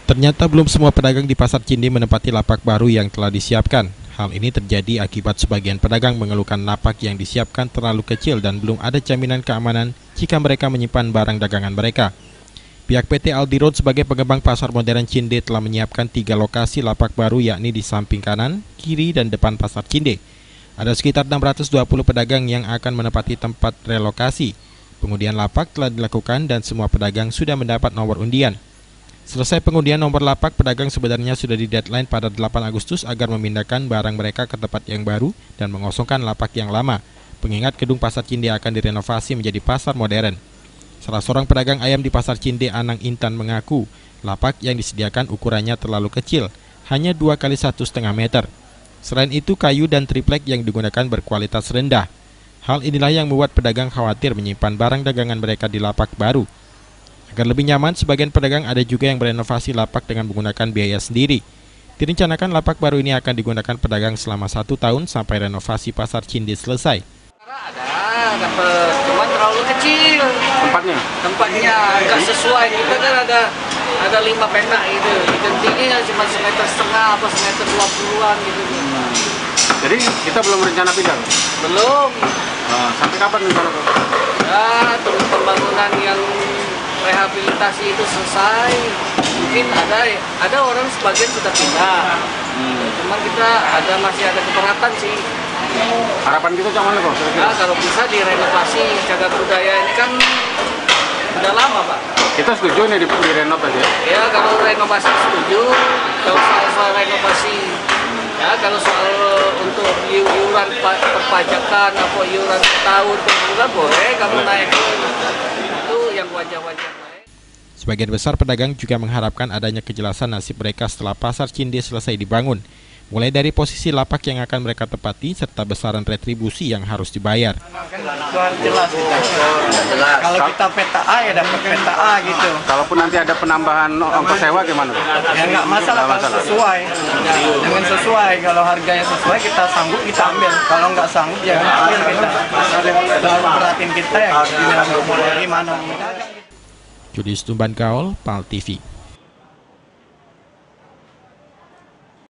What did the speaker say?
Ternyata belum semua pedagang di Pasar Cinde menempati lapak baru yang telah disiapkan. Hal ini terjadi akibat sebagian pedagang mengeluhkan lapak yang disiapkan terlalu kecil dan belum ada jaminan keamanan jika mereka menyimpan barang dagangan mereka. Pihak PT Aldi Road sebagai pengembang pasar modern Cinde telah menyiapkan 3 lokasi lapak baru, yakni di samping kanan, kiri, dan depan Pasar Cinde. Ada sekitar 620 pedagang yang akan menempati tempat relokasi. Pengundian lapak telah dilakukan dan semua pedagang sudah mendapat nomor undian. Selesai pengundian nomor lapak, pedagang sebenarnya sudah di deadline pada 8 Agustus agar memindahkan barang mereka ke tempat yang baru dan mengosongkan lapak yang lama. Pengingat gedung Pasar Cinde akan direnovasi menjadi pasar modern. Salah seorang pedagang ayam di Pasar Cinde, Anang Intan, mengaku lapak yang disediakan ukurannya terlalu kecil, hanya 2 kali 1,5 meter. Selain itu, kayu dan triplek yang digunakan berkualitas rendah. Hal inilah yang membuat pedagang khawatir menyimpan barang dagangan mereka di lapak baru. Agar lebih nyaman, sebagian pedagang ada juga yang merenovasi lapak dengan menggunakan biaya sendiri. Direncanakan lapak baru ini akan digunakan pedagang selama 1 tahun sampai renovasi Pasar Cinde selesai. Ada, cuman terlalu kecil. Tempatnya nggak sesuai. Kita kan ada 5 petak gitu. Tingginya cuma 1,5 meter apa 1,20 meter gitu. Jadi kita belum rencana pindah? Belum. Sampai kapan rencana? Ya, tunggu pembangunan yang rehabilitasi itu selesai. Mungkin ada orang sebagian sudah pindah. Cuman kita masih ada keberatan sih. Harapan kita cuman kok. Ya, kalau bisa direnovasi cagar budaya ini kan udah lama, Pak. Kita setuju nih direnov aja. Ya, kalau renovasi setuju. Kalau soal renovasi, ya kalau soal untuk iuran perpajakan atau iuran tahun per bulan boleh kamu naik. Itu yang wajar-wajar naik. Sebagian besar pedagang juga mengharapkan adanya kejelasan nasib mereka setelah Pasar Cinde selesai dibangun, mulai dari posisi lapak yang akan mereka tepati serta besaran retribusi yang harus dibayar. Jelas. Kalau kita peta A ya dapat peta A gitu. Kalaupun nanti ada penambahan ongkos sewa gimana? Ya nggak masalah, kalau sesuai. Dengan sesuai, kalau harganya sesuai kita sanggup kita ambil. Kalau nggak sanggup ya ambil kita. Kalau beratin kita ya kita mulai gimana. Judis Tumban Gaul, PAL TV.